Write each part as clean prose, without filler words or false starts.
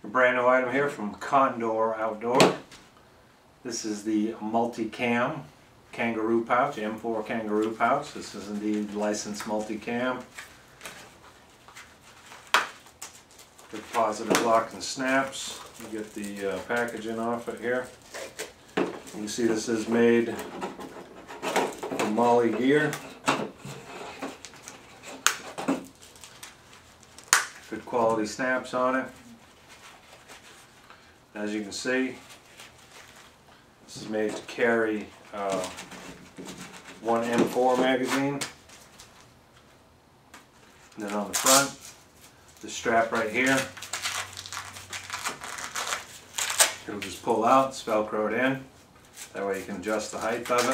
A brand new item here from Condor Outdoor. This is the multi-cam Kangaroo pouch, M4 Kangaroo pouch. This is indeed licensed multi-cam. Good positive lock and snaps. You get the packaging off it here. You can see this is made from Molly gear. Good quality snaps on it. As you can see, this is made to carry one M4 magazine. And then on the front, the strap right here, it'll just pull out, it's velcroed in. That way you can adjust the height of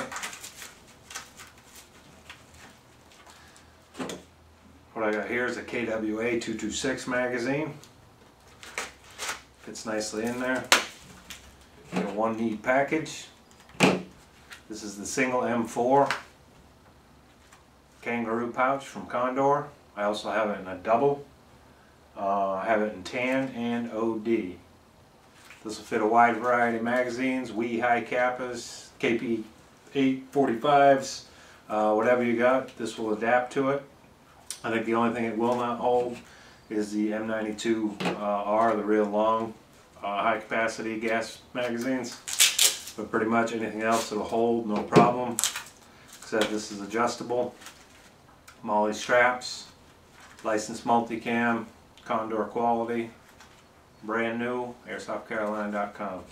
it. What I got here is a KWA 226 magazine. Fits nicely in there. You get a one neat package. This is the single M4 Kangaroo pouch from Condor. I also have it in a double. I have it in tan and OD. This will fit a wide variety of magazines, WE high Kappas, KP 845s, whatever you got, this will adapt to it. I think the only thing it will not hold is the M92R, the real long high capacity gas magazines. But pretty much anything else it'll hold, no problem. Except this is adjustable. Molly straps, licensed multicam, Condor quality, brand new, airsoftcarolina.com.